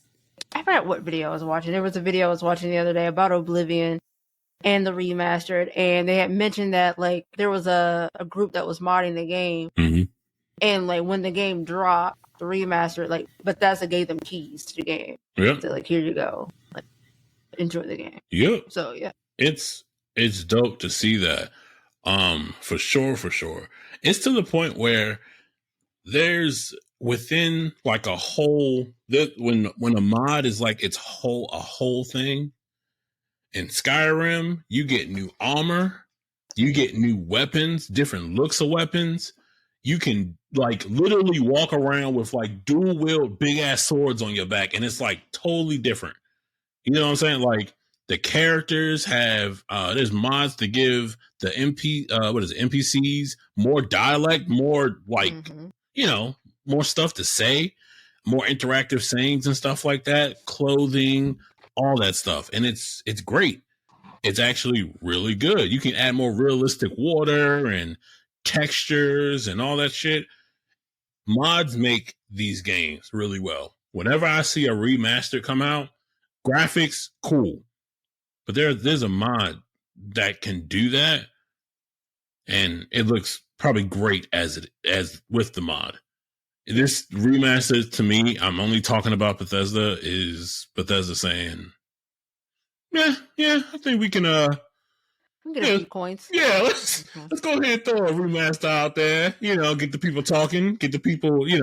I forgot what video I was watching. There was a video I was watching the other day about Oblivion and the remastered, and they had mentioned that like there was a group that was modding the game, and like when the game dropped, the remaster, like Bethesda gave them keys to the game. Yep. So like here you go, like enjoy the game. Yep. So yeah, it's dope to see that. For sure. It's to the point where there's within like a whole when a mod is like a whole thing. In Skyrim, you get new armor, you get new weapons, different looks of weapons. You can like literally walk around with like dual wield big ass swords on your back, and it's like totally different. You know what I'm saying? Like the characters have there's mods to give the NPCs more dialect, more like more stuff to say, more interactive sayings and stuff like that, clothing, all that stuff. And it's great. It's actually really good. You can add more realistic water and textures and all that shit. Mods make these games really well. Whenever I see a remaster come out, graphics, cool. But there's a mod that can do that, and it looks probably great as with the mod. This remaster, to me, I'm only talking about Bethesda, is Bethesda saying, yeah, I think we can get a few coins. Yeah, let's go ahead and throw a remaster out there. Get the people talking, get the people, we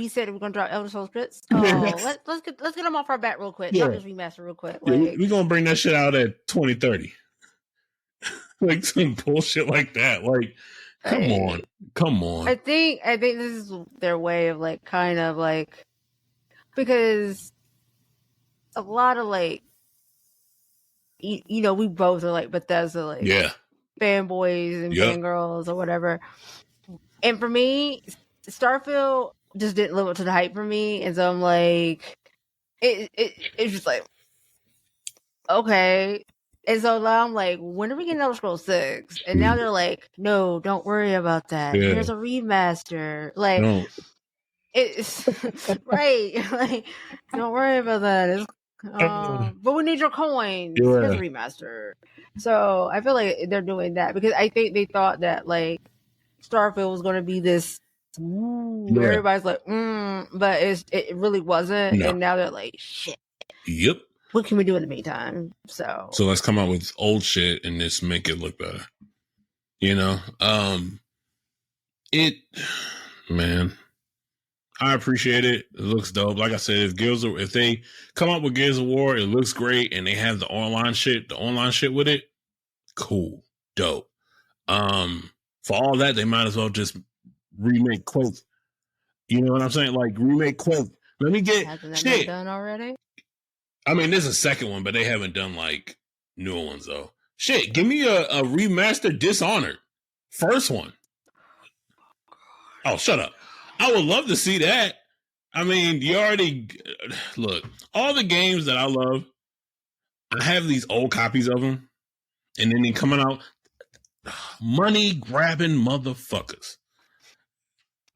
said we're gonna drop Elder Scrolls Blitz. Let's get them off our bat real quick. Drop this remaster real quick. Like, we're gonna bring that shit out at 2030. Like some bullshit like that. Like, come on. I think this is their way of like kind of like, because a lot of like we both are like Bethesda like fanboys and fangirls or whatever. And for me, Starfield just didn't live up to the hype for me, and so I'm like, it's just like, okay. And so now I'm like, when are we getting Elder Scrolls 6? And now they're like, no, don't worry about that. Yeah. There's a remaster. Like, it's right. Like, don't worry about that. But we need your coins. Here's a remaster. So I feel like they're doing that because I think they thought that like Starfield was going to be this. Everybody's like, but it really wasn't. No. And now they're like, shit. Yep. What can we do in the meantime? So let's come out with old shit and just make it look better. Man, I appreciate it. It looks dope. Like I said, if they come up with Gears of War, it looks great, and they have the online shit with it. Cool, dope. For all that, they might as well just remake Quake. You know what I'm saying? Like remake Quake. Let me get Hasn't that shit been done already? I mean, there's a second one, but they haven't done like newer ones though. Shit, give me a remastered Dishonored. First one. Oh, shut up. I would love to see that. I mean, you already look, all the games that I love, I have these old copies of them, and then they coming out money grabbing motherfuckers.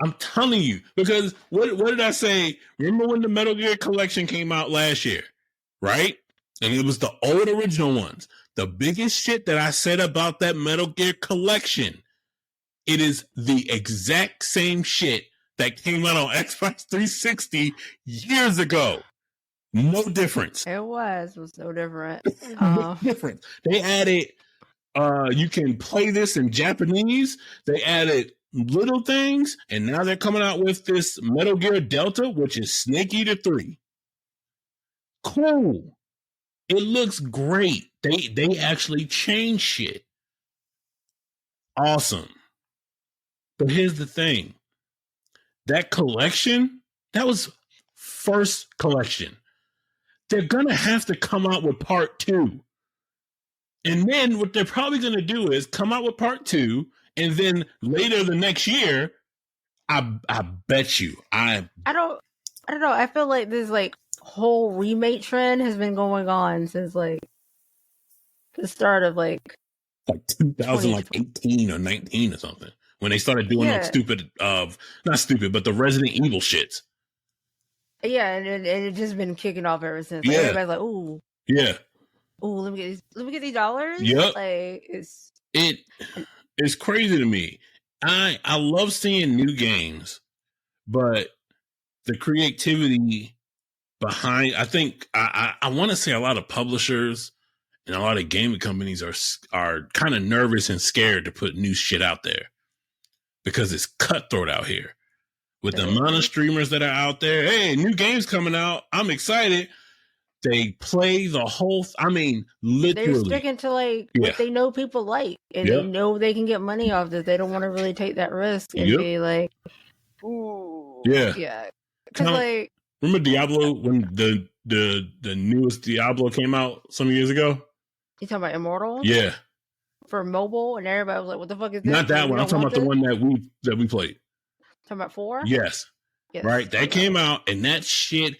I'm telling you, because what did I say? Remember when the Metal Gear collection came out last year, right? And it was the old original ones. The biggest shit that I said about that Metal Gear collection, it is the exact same shit that came out on Xbox 360 years ago. No difference. It was no different. No difference. They added, you can play this in Japanese. They added little things, and now they're coming out with this Metal Gear Delta, which is Snake Eater 3. Cool. It looks great. They actually changed shit. Awesome. But here's the thing. That collection, that was first collection. They're going to have to come out with part 2. And then what they're probably going to do is come out with part 2, and then later the next year, I bet you. I don't know. I feel like this like whole remake trend has been going on since like the start of like 2018 or 19 or something, when they started doing like stupid not stupid, but the Resident Evil shits. Yeah, and it just been kicking off ever since. Like, everybody's like, ooh. Yeah. Ooh, let me get these dollars. Yep. Like it's crazy to me. I love seeing new games, but the creativity behind, I think I want to say a lot of publishers and a lot of gaming companies are kind of nervous and scared to put new shit out there because it's cutthroat out here with the amount of streamers that are out there. Hey, new games coming out. I'm excited. They play the whole. I mean, literally, they're sticking to like what they know people like, and they know they can get money off this. They don't want to really take that risk and be like, "Ooh, yeah." Because like, remember Diablo when the newest Diablo came out some years ago? You talking about Immortal? Yeah, for mobile, and everybody was like, "What the fuck is this?" Not that one. I'm talking about the one that we played. Talking about 4? Yes. Right. That came out, and that shit.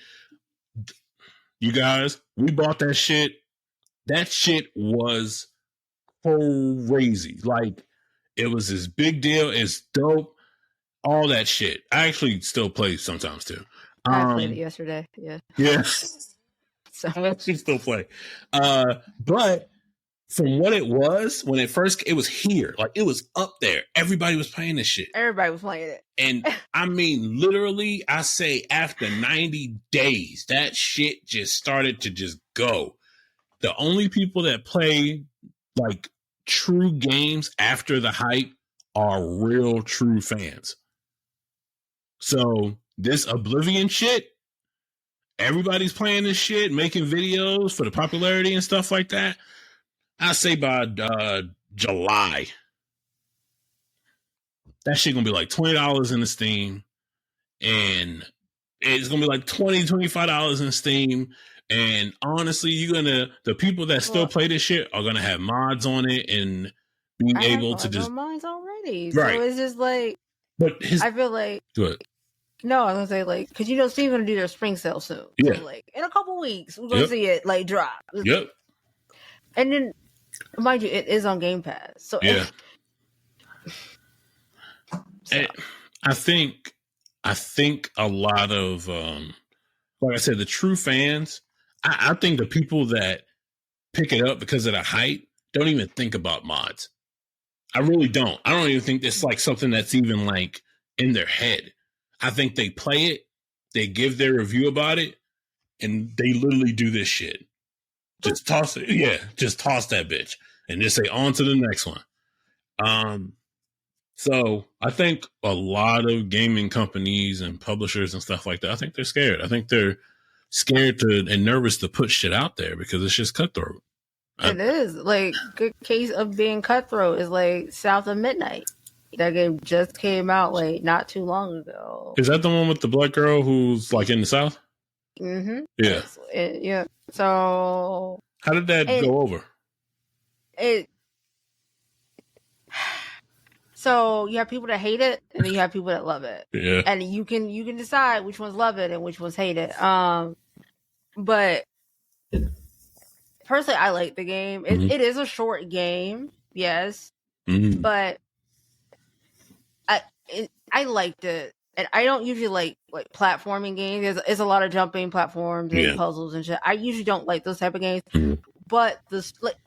You guys, we bought that shit. That shit was crazy. Like, it was this big deal. It's dope. All that shit. I actually still play sometimes too. I played it yesterday. Yeah. Yeah. So I actually still play. But from what it was when it was here. Like, it was up there. Everybody was playing this shit. Everybody was playing it. And I mean, literally, I say after 90 days, that shit just started to just go. The only people that play like true games after the hype are real true fans. So this Oblivion shit, everybody's playing this shit, making videos for the popularity and stuff like that. I say by July, that shit gonna be like $20 in the Steam, and it's gonna be like $20-$25 in Steam. And honestly, the people that still play this shit are gonna have mods on it and be able to just mods already. Right. So it's just like, but I feel like good. No, I was gonna say like, because Steam's gonna do their spring sale soon. Yeah. So like in a couple weeks, we're gonna see it like drop. Yep. And then, mind you, it is on Game Pass. So yeah. I think a lot of like I said, the true fans. I think the people that pick it up because of the hype don't even think about mods. I really don't. I don't even think it's like something that's even like in their head. I think they play it, they give their review about it, and they literally do this shit. Just toss it. Yeah, just toss that bitch and just say on to the next one. So I think a lot of gaming companies and publishers and stuff like that, I think they're scared. I think they're scared and nervous to put shit out there because it's just cutthroat. It is. Like, good case of being cutthroat is like South of Midnight. That game just came out like not too long ago. Is that the one with the black girl who's like in the South? Mm-hmm. Yeah. Yeah. So how did that go over? So you have people that hate it, and then you have people that love it. Yeah. And you can decide which ones love it and which ones hate it. But personally, I like the game. It is a short game, yes, but I liked it. And I don't usually like platforming games. There's a lot of jumping platforms and puzzles and shit. I usually don't like those type of games. But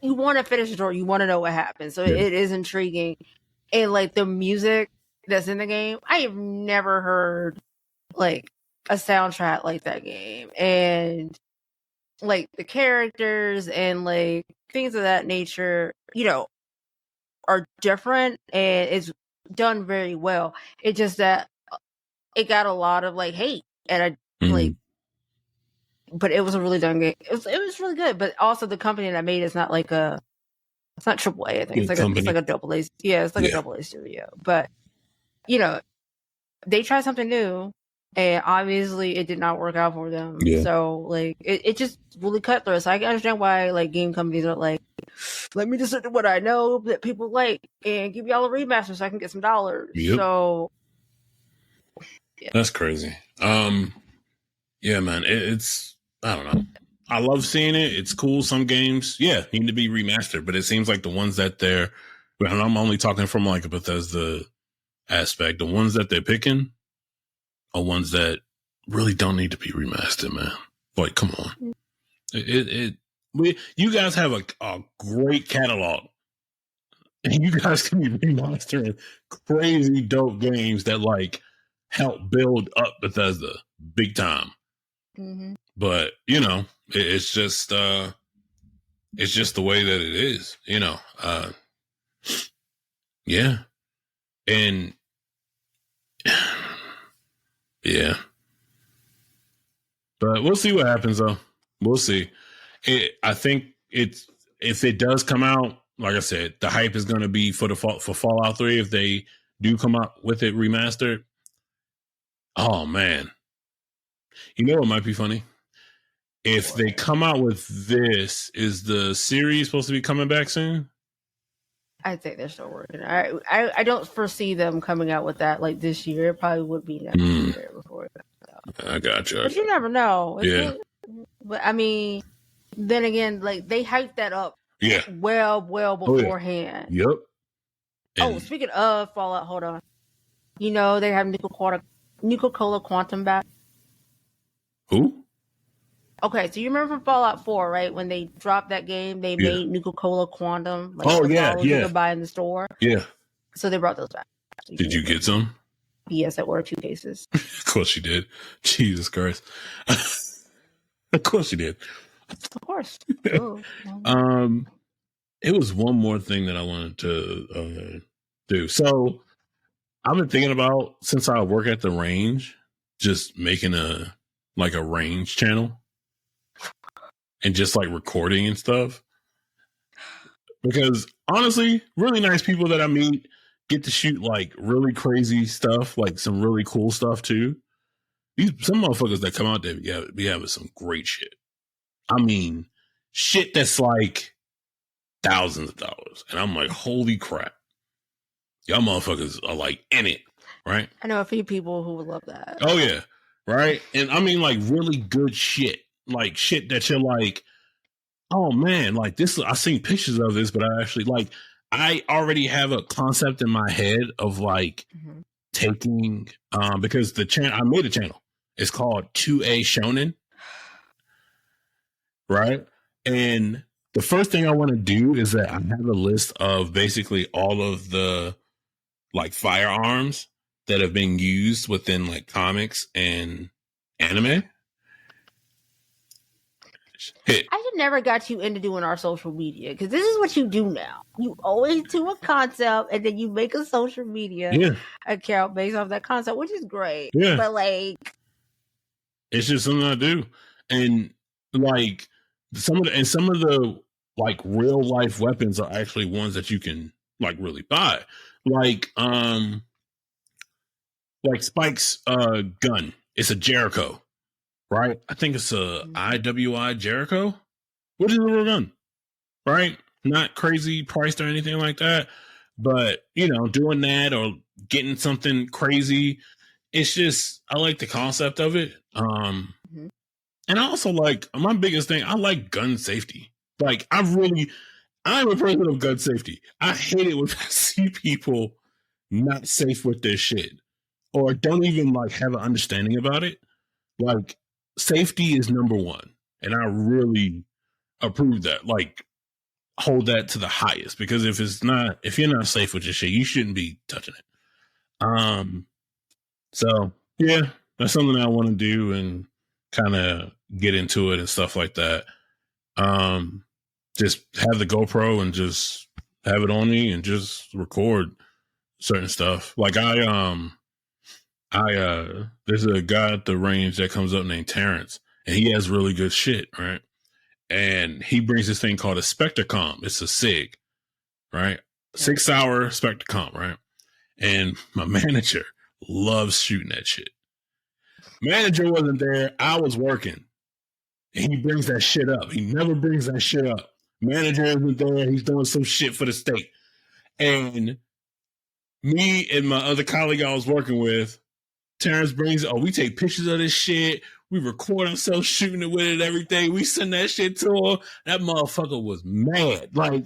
you want to finish the story. You want to know what happens. So it is intriguing. And like the music that's in the game, I have never heard like a soundtrack like that game. And like the characters and like things of that nature, are different and it's done very well. It's just that it got a lot of like hate, and but it was a really done game. It was really good, but also the company that made it's not like it's not AAA. I think it's like a double A. Yeah, it's like a double A studio. But they tried something new, and obviously it did not work out for them. Yeah. So like it just really cutthroat. So I can understand why like game companies are like, let me just do what I know that people like and give y'all a remaster so I can get some dollars. Yep. So that's crazy. Yeah, man, it's I don't know. I love seeing it. It's cool. Some games, need to be remastered, but it seems like the ones that and I'm only talking from like a Bethesda aspect. The ones that they're picking are ones that really don't need to be remastered, man. Like, come on. You guys have a great catalog, and you guys can be remastering crazy dope games that like help build up Bethesda big time. Mm-hmm. But it's just the way that it is, yeah, and yeah, but we'll see what happens though. We'll see. I think if it does come out, like I said, the hype is going to be for Fallout 3 if they do come out with it remastered. Oh man, it might be funny. If they come out with this, is the series supposed to be coming back soon? I think they're still working. I don't foresee them coming out with that like this year. It probably would be next year before it comes out. I got you. But you never know. Yeah. But I mean, then again, like they hyped that up. Yeah. Well beforehand. Yep. And speaking of Fallout, hold on. They have Nuka-Cola Quantum back. Who? Okay, so you remember from Fallout 4, right? When they dropped that game, they made Nuka-Cola Quantum. Like, you could buy in the store. Yeah. So they brought those back. So did you get some? Yes, there were 2 cases. Of course you did. Jesus Christ. Of course you did. Of course. It was one more thing that I wanted to do. So I've been thinking about, since I work at the range, just making a range channel. And just like recording and stuff. Because honestly, really nice people that I meet get to shoot like really crazy stuff, like some really cool stuff too. Some motherfuckers that come out there be having some great shit. I mean, shit that's like thousands of dollars. And I'm like, holy crap. Y'all motherfuckers are like in it, right? I know a few people who would love that. Oh yeah. Right. And I mean like really good shit. Like shit that you're like, oh man, like this, I've seen pictures of this, but I already have a concept in my head of like taking, because I made a channel. It's called 2A Shonen. Right. And the first thing I want to do is that I have a list of basically all of the like firearms that have been used within like comics and anime. Hit. I just never got you into doing our social media because this is what you do now. You always do a concept and then you make a social media account based off that concept, which is great. Yeah. But like, it's just something I do. And like some of the like real life weapons are actually ones that you can like really buy. Like Spike's gun. It's a Jericho, right? I think it's a IWI Jericho, which is a real gun, right? Not crazy priced or anything like that. But, you know, doing that or getting something crazy, it's just, I like the concept of it. And I also like, my biggest thing, I like gun safety. Like, I'm a person of gun safety. I hate it when I see people not safe with their shit or don't even like have an understanding about it. Like, safety is number one. And I really approve that. Like, hold that to the highest, because if you're not safe with your shit, you shouldn't be touching it. So yeah, that's something I want to do and kind of get into it and stuff like that. Just have the GoPro and just have it on me and just record certain stuff. Like there's a guy at the range that comes up named Terrence, and he has really good shit, right? And he brings this thing called a Spectracom. It's a SIG, right? 6-hour Spectracom, right? And my manager loves shooting that shit. Manager wasn't there. I was working. And he brings that shit up. He never brings that shit up. Manager isn't there. He's doing some shit for the state. And me and my other colleague I was working with, Terrence brings, we take pictures of this shit. We record ourselves shooting it with it and everything. We send that shit to him. That motherfucker was mad. Like,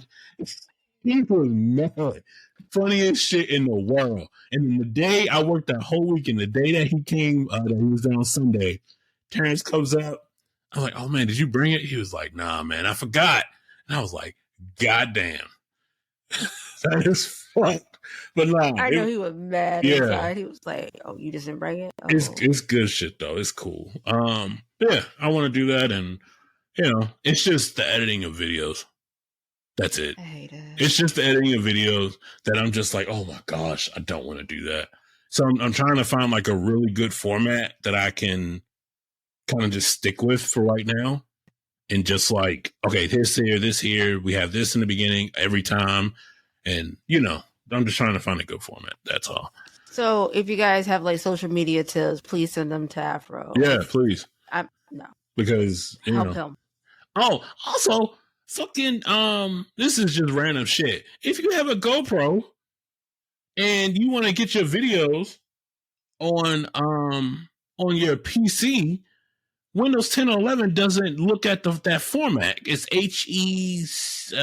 he was mad. Funniest shit in the world. And then the day I worked that whole week, and the day that he came, that he was there on Sunday, Terrence comes up. I was like, oh man, did you bring it? He was like, nah, man, I forgot. And I was like, goddamn. That is fucked. But nah, I know he was mad inside. He was like, oh, you just didn't bring it? Oh. It's good shit though. It's cool. Yeah, I want to do that, and you know, it's just the editing of videos. That's it. I hate it. It's just the editing of videos that I'm just like, oh my gosh, I don't want to do that. So I'm trying to find like a really good format that I can kind of just stick with for right now. And just like, okay, this here, we have this in the beginning every time. And, you know, I'm just trying to find a good format. That's all. So if you guys have like social media tips, please send them to Afro. Yeah, please. No. Because, you help know. him. Oh, also, fucking, this is just random shit. If you have a GoPro and you want to get your videos on your PC, Windows 10 or 11 doesn't look at that format. It's HEVC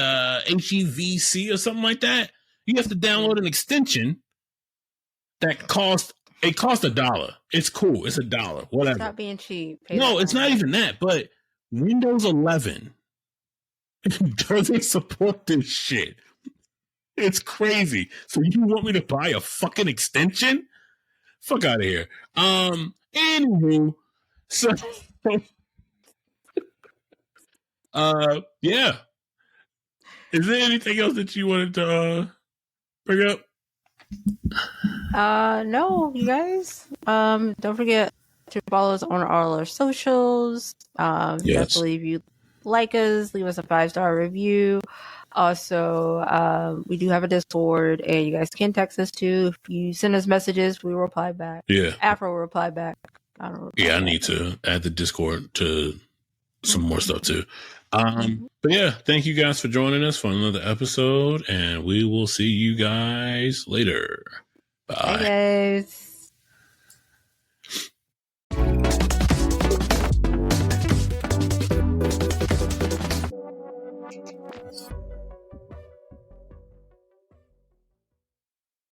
or something like that. You have to download an extension that costs $1. It's cool. It's $1. Whatever. Stop being cheap. No, it's not even that. But Windows 11 doesn't support this shit. It's crazy. So you want me to buy a fucking extension? Fuck out of here. Anywho, so yeah. Is there anything else that you wanted to bring up? No, you guys. Don't forget to follow us on all our socials. Yes. Definitely, if you like us, leave us a 5-star review. Also, we do have a Discord, and you guys can text us too. If you send us messages, we will reply back. Yeah. Afro will reply back. I need to add the Discord to some more stuff too. But yeah, thank you guys for joining us for another episode, and we will see you guys later. Bye. Bye, guys.